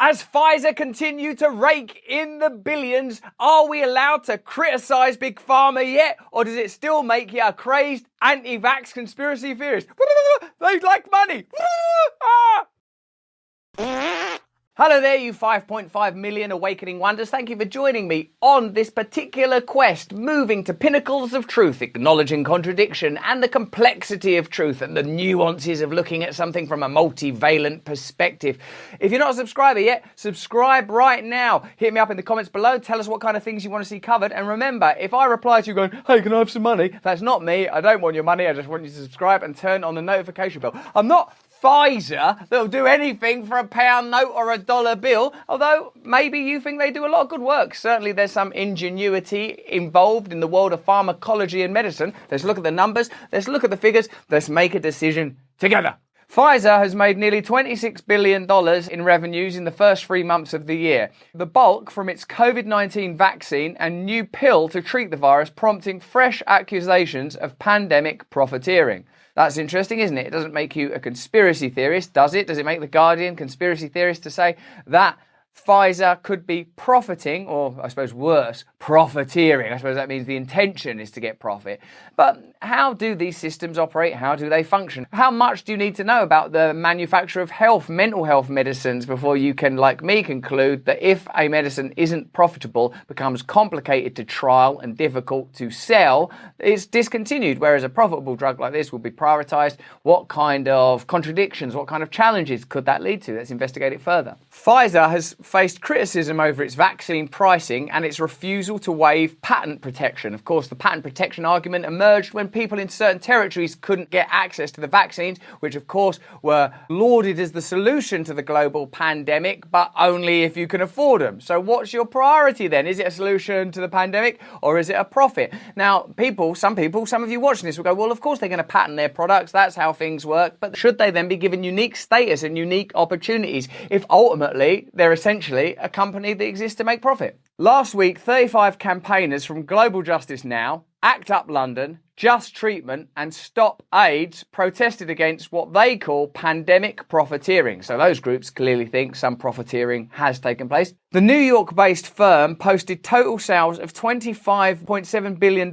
As Pfizer continue to rake in the billions, are we allowed to criticise Big Pharma yet? Or does it still make you a crazed anti-vax conspiracy theorist? They like money. Hello there, you 5.5 million awakening wonders. Thank you for joining me on this particular quest, moving to pinnacles of truth, acknowledging contradiction and the complexity of truth and the nuances of looking at something from a multivalent perspective. If you're not a subscriber yet, subscribe right now. Hit me up in the comments below. Tell us what kind of things you want to see covered. And remember, if I reply to you going, hey, can I have some money? That's not me. I don't want your money. I just want you to subscribe and turn on the notification bell. I'm not Pfizer that'll do anything for a pound note or a dollar bill, although maybe you think they do a lot of good work. Certainly there's some ingenuity involved in the world of pharmacology and medicine. Let's look at the numbers, let's look at the figures, let's make a decision together. Pfizer has made nearly $26 billion in revenues in the first 3 months of the year. The bulk from its COVID-19 vaccine and new pill to treat the virus, prompting fresh accusations of pandemic profiteering. That's interesting, isn't it? It doesn't make you a conspiracy theorist, does it? Does it make the Guardian conspiracy theorist to say that Pfizer could be profiting, or I suppose worse, profiteering? I suppose that means the intention is to get profit. But how do these systems operate? How do they function? How much do you need to know about the manufacture of mental health medicines before you can, like me, conclude that if a medicine isn't profitable, becomes complicated to trial and difficult to sell, it's discontinued, whereas a profitable drug like this will be prioritized? What kind of contradictions, what kind of challenges could that lead to? Let's investigate it further. Pfizer has faced criticism over its vaccine pricing and its refusal to waive patent protection. Of course, the patent protection argument emerged when people in certain territories couldn't get access to the vaccines, which of course were lauded as the solution to the global pandemic, but only if you can afford them. So what's your priority then? Is it a solution to the pandemic or is it a profit? Now, some of you watching this will go, well, of course they're going to patent their products. That's how things work. But should they then be given unique status and unique opportunities if ultimately they're essentially a company that exists to make profit? Last week, 35 campaigners from Global Justice Now, ACT UP London, Just Treatment and Stop AIDS protested against what they call pandemic profiteering. So those groups clearly think some profiteering has taken place. The New York-based firm posted total sales of $25.7 billion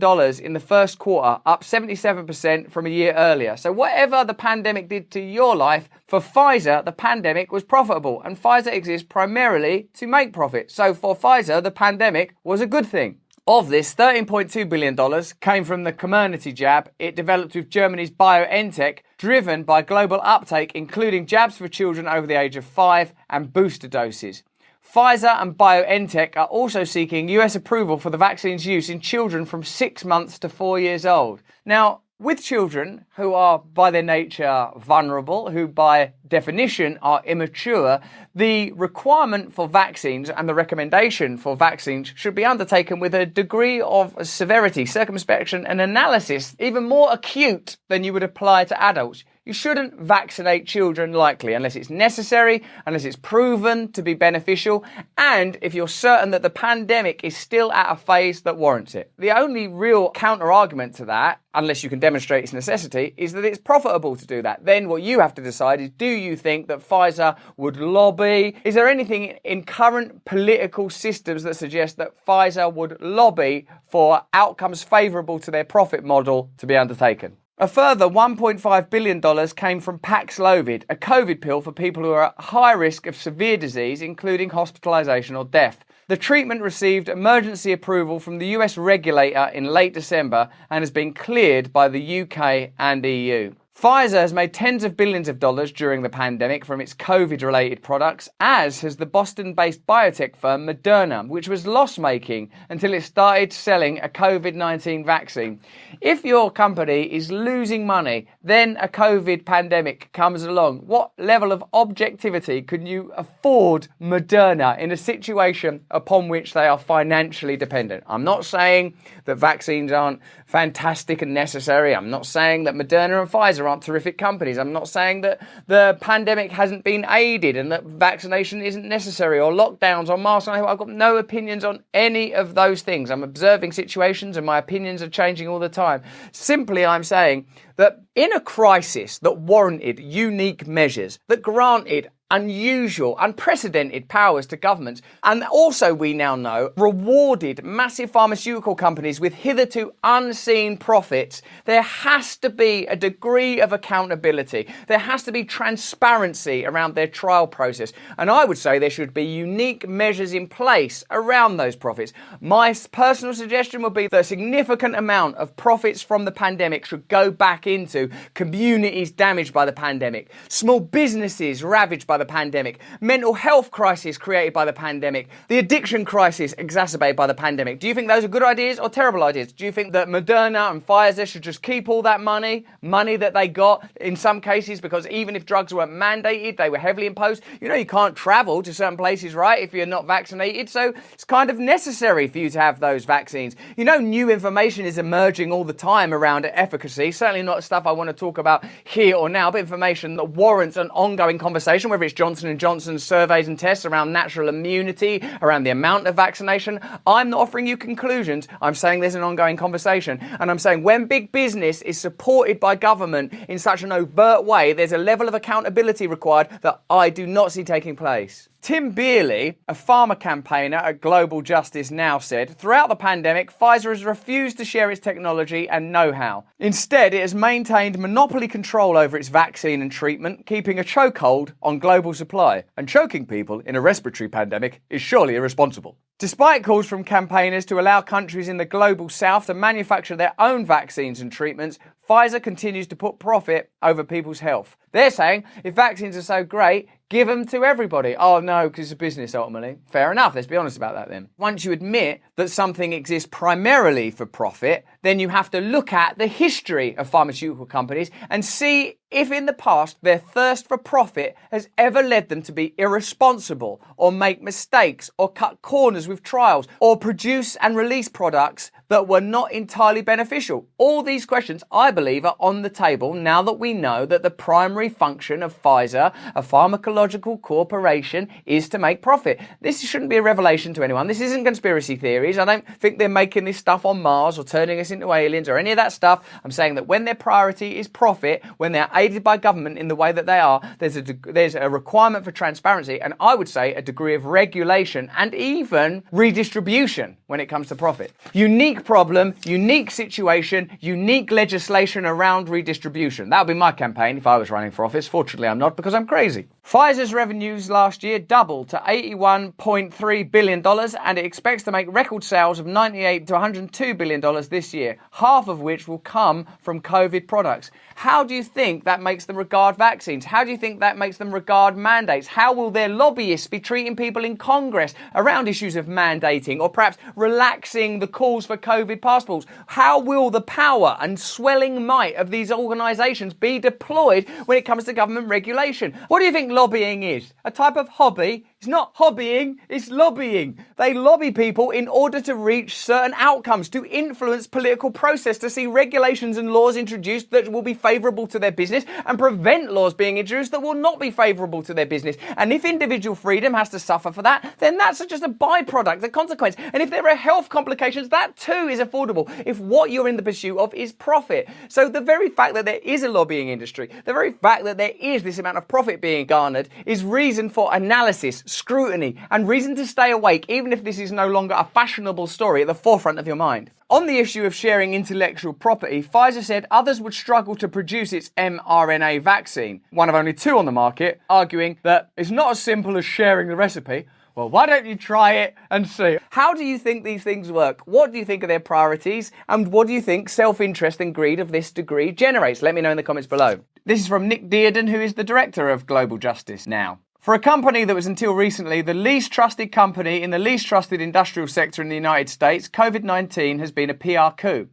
in the first quarter, up 77% from a year earlier. So whatever the pandemic did to your life, for Pfizer, the pandemic was profitable, and Pfizer exists primarily to make profit. So for Pfizer, the pandemic was a good thing. Of this, $13.2 billion came from the Comirnaty jab it developed with Germany's BioNTech, driven by global uptake, including jabs for children over the age of 5 and booster doses. Pfizer and BioNTech are also seeking US approval for the vaccine's use in children from 6 months to 4 years old. Now, with children who are by their nature vulnerable, who by definition are immature, the requirement for vaccines and the recommendation for vaccines should be undertaken with a degree of severity, circumspection and analysis even more acute than you would apply to adults. You shouldn't vaccinate children lightly unless it's necessary, unless it's proven to be beneficial, and if you're certain that the pandemic is still at a phase that warrants it. The only real counter-argument to that, unless you can demonstrate its necessity, is that it's profitable to do that. Then what you have to decide is, do you think that Pfizer would lobby? Is there anything in current political systems that suggest that Pfizer would lobby for outcomes favourable to their profit model to be undertaken? A further $1.5 billion came from Paxlovid, a COVID pill for people who are at high risk of severe disease, including hospitalisation or death. The treatment received emergency approval from the US regulator in late December and has been cleared by the UK and EU. Pfizer has made tens of billions of dollars during the pandemic from its COVID-related products, as has the Boston-based biotech firm Moderna, which was loss-making until it started selling a COVID-19 vaccine. If your company is losing money, then a COVID pandemic comes along. What level of objectivity can you afford Moderna in a situation upon which they are financially dependent? I'm not saying that vaccines aren't fantastic and necessary. I'm not saying that Moderna and Pfizer aren't terrific companies. I'm not saying that the pandemic hasn't been aided and that vaccination isn't necessary or lockdowns or masks. I've got no opinions on any of those things. I'm observing situations and my opinions are changing all the time. Simply, I'm saying that in a crisis that warranted unique measures, that granted unusual, unprecedented powers to governments. And also, we now know, rewarded massive pharmaceutical companies with hitherto unseen profits. There has to be a degree of accountability. There has to be transparency around their trial process. And I would say there should be unique measures in place around those profits. My personal suggestion would be that a significant amount of profits from the pandemic should go back into communities damaged by the pandemic, small businesses ravaged by the pandemic, mental health crisis created by the pandemic, the addiction crisis exacerbated by the pandemic. Do you think those are good ideas or terrible ideas? Do you think that Moderna and Pfizer should just keep all that money that they got in some cases, because even if drugs weren't mandated, they were heavily imposed? You know, you can't travel to certain places, right, if you're not vaccinated, so it's kind of necessary for you to have those vaccines. You know, new information is emerging all the time around efficacy, certainly not stuff I want to talk about here or now, but information that warrants an ongoing conversation, whether it's Johnson & Johnson's surveys and tests around natural immunity, around the amount of vaccination. I'm not offering you conclusions. I'm saying there's an ongoing conversation. And I'm saying when big business is supported by government in such an overt way, there's a level of accountability required that I do not see taking place. Tim Beerley, a pharma campaigner at Global Justice Now, said, throughout the pandemic, Pfizer has refused to share its technology and know-how. Instead, it has maintained monopoly control over its vaccine and treatment, keeping a chokehold on global supply. And choking people in a respiratory pandemic is surely irresponsible. Despite calls from campaigners to allow countries in the global south to manufacture their own vaccines and treatments, Pfizer continues to put profit over people's health. They're saying, if vaccines are so great, give them to everybody. Oh no, because it's a business ultimately. Fair enough, let's be honest about that then. Once you admit that something exists primarily for profit, then you have to look at the history of pharmaceutical companies and see if in the past their thirst for profit has ever led them to be irresponsible or make mistakes or cut corners with trials or produce and release products that were not entirely beneficial. All these questions, I believe, are on the table now that we know that the primary function of Pfizer, a pharmacological corporation, is to make profit. This shouldn't be a revelation to anyone. This isn't conspiracy theories. I don't think they're making this stuff on Mars or turning us into aliens or any of that stuff. I'm saying that when their priority is profit, when they're aided by government in the way that they are, there's a requirement for transparency, and I would say a degree of regulation and even redistribution when it comes to profit. Unique problem, unique situation, unique legislation around redistribution. That would be my campaign if I was running for office. Fortunately, I'm not, because I'm crazy. Pfizer's revenues last year doubled to $81.3 billion, and it expects to make record sales of $98 to $102 billion this year, half of which will come from COVID products. How do you think that makes them regard vaccines? How do you think that makes them regard mandates? How will their lobbyists be treating people in Congress around issues of mandating or perhaps relaxing the calls for COVID passports? How will the power and swelling might of these organisations be deployed when it comes to government regulation? What do you think lobbying is? A type of hobby? It's not hobbying, it's lobbying. They lobby people in order to reach certain outcomes, to influence political process, to see regulations and laws introduced that will be favourable to their business and prevent laws being introduced that will not be favourable to their business. And if individual freedom has to suffer for that, then that's just a byproduct, a consequence. And if there are health complications, that too is affordable if what you're in the pursuit of is profit. So the very fact that there is a lobbying industry, the very fact that there is this amount of profit being garnered is reason for analysis, scrutiny, and reason to stay awake, even if this is no longer a fashionable story at the forefront of your mind. On the issue of sharing intellectual property, Pfizer said others would struggle to produce its mRNA vaccine, one of only 2 on the market, arguing that it's not as simple as sharing the recipe. Well, why don't you try it and see? How do you think these things work? What do you think are their priorities? And what do you think self-interest and greed of this degree generates? Let me know in the comments below. This is from Nick Dearden, who is the director of Global Justice Now. For a company that was until recently the least trusted company in the least trusted industrial sector in the United States, COVID-19 has been a PR coup.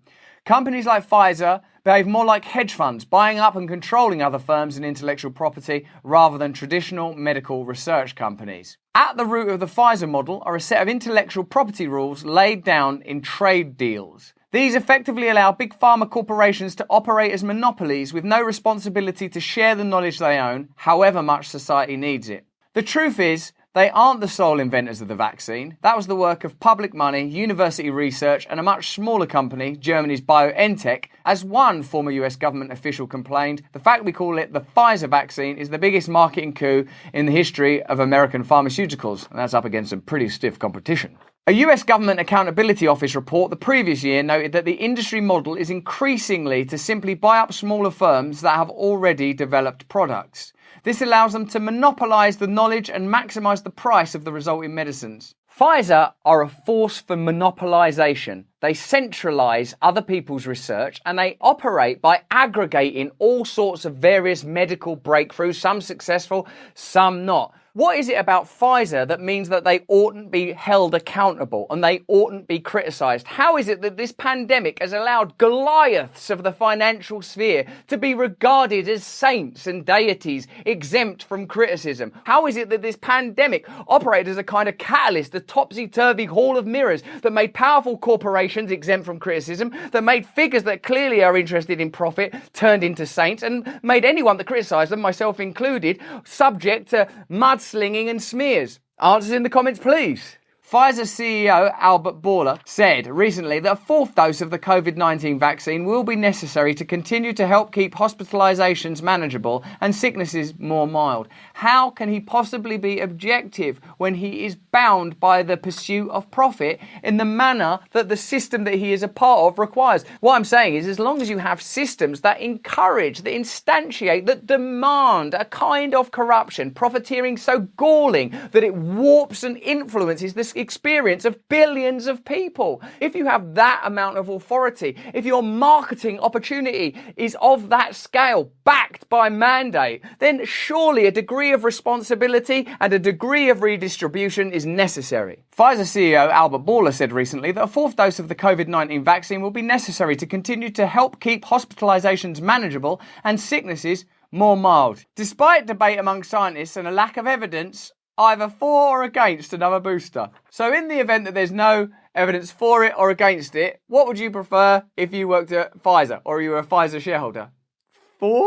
Companies like Pfizer behave more like hedge funds, buying up and controlling other firms and intellectual property rather than traditional medical research companies. At the root of the Pfizer model are a set of intellectual property rules laid down in trade deals. These effectively allow big pharma corporations to operate as monopolies with no responsibility to share the knowledge they own, however much society needs it. The truth is They aren't the sole inventors of the vaccine. That was the work of public money, university research, and a much smaller company, Germany's BioNTech. As one former US government official complained, the fact we call it the Pfizer vaccine is the biggest marketing coup in the history of American pharmaceuticals, and that's up against some pretty stiff competition. A US Government Accountability Office report the previous year noted that the industry model is increasingly to simply buy up smaller firms that have already developed products. This allows them to monopolise the knowledge and maximise the price of the resulting medicines. Pfizer are a force for monopolisation. They centralise other people's research and they operate by aggregating all sorts of various medical breakthroughs, some successful, some not. What is it about Pfizer that means that they oughtn't be held accountable and they oughtn't be criticised? How is it that this pandemic has allowed Goliaths of the financial sphere to be regarded as saints and deities exempt from criticism? How is it that this pandemic operated as a kind of catalyst, a topsy-turvy hall of mirrors that made powerful corporations exempt from criticism, that made figures that clearly are interested in profit turned into saints, and made anyone that criticised them, myself included, subject to mudslinging and smears? Answers in the comments, please. Pfizer CEO Albert Bourla said recently that a fourth dose of the COVID-19 vaccine will be necessary to continue to help keep hospitalizations manageable and sicknesses more mild. How can he possibly be objective when he is bound by the pursuit of profit in the manner that the system that he is a part of requires? What I'm saying is, as long as you have systems that encourage, that instantiate, that demand a kind of corruption, profiteering so galling that it warps and influences this experience of billions of people. If you have that amount of authority, if your marketing opportunity is of that scale, backed by mandate, then surely a degree of responsibility and a degree of redistribution is necessary. Pfizer CEO Albert Bourla said recently that a fourth dose of the COVID-19 vaccine will be necessary to continue to help keep hospitalizations manageable and sicknesses more mild. Despite debate among scientists and a lack of evidence either for or against another booster. So in the event that there's no evidence for it or against it, what would you prefer if you worked at Pfizer or you were a Pfizer shareholder? For?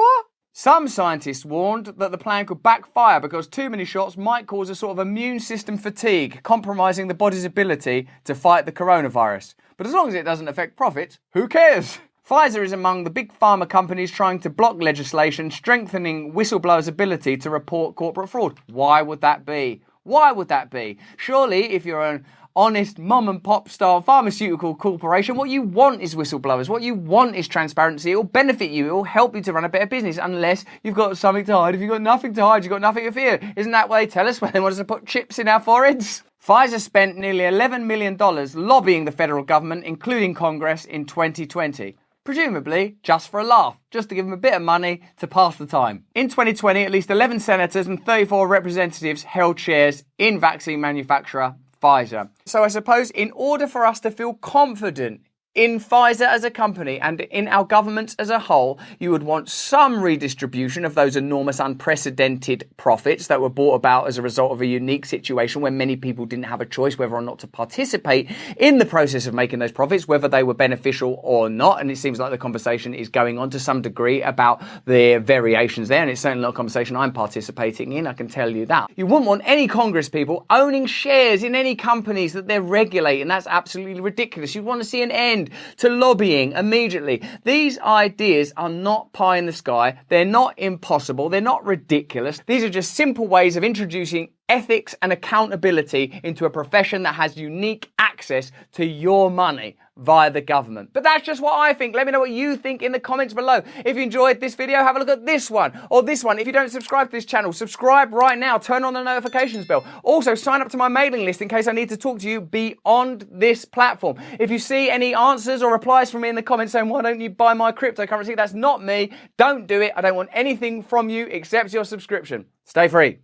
Some scientists warned that the plan could backfire because too many shots might cause a sort of immune system fatigue, compromising the body's ability to fight the coronavirus. But as long as it doesn't affect profits, who cares? Pfizer is among the big pharma companies trying to block legislation strengthening whistleblowers' ability to report corporate fraud. Why would that be? Why would that be? Surely, if you're an honest mom-and-pop style pharmaceutical corporation, what you want is whistleblowers. What you want is transparency. It will benefit you. It will help you to run a better business, unless you've got something to hide. If you've got nothing to hide, you've got nothing to fear. Isn't that what they tell us when they want us to put chips in our foreheads? Pfizer spent nearly $11 million lobbying the federal government, including Congress, in 2020. Presumably just for a laugh, just to give them a bit of money to pass the time. In 2020, at least 11 senators and 34 representatives held shares in vaccine manufacturer Pfizer. So I suppose in order for us to feel confident in Pfizer as a company and in our governments as a whole, you would want some redistribution of those enormous unprecedented profits that were brought about as a result of a unique situation where many people didn't have a choice whether or not to participate in the process of making those profits, whether they were beneficial or not. And it seems like the conversation is going on to some degree about the variations there, and it's certainly not a conversation I'm participating in, I can tell you that. You wouldn't want any Congress people owning shares in any companies that they're regulating. That's absolutely ridiculous. You want to see an end to lobbying immediately. These ideas are not pie in the sky. They're not impossible. They're not ridiculous. These are just simple ways of introducing ethics and accountability into a profession that has unique access to your money via the government. But that's just what I think. Let me know what you think in the comments below. If you enjoyed this video, have a look at this one or this one. If you don't subscribe to this channel, subscribe right now. Turn on the notifications bell. Also, sign up to my mailing list in case I need to talk to you beyond this platform. If you see any answers or replies from me in the comments saying, why don't you buy my cryptocurrency? That's not me. Don't do it. I don't want anything from you except your subscription. Stay free.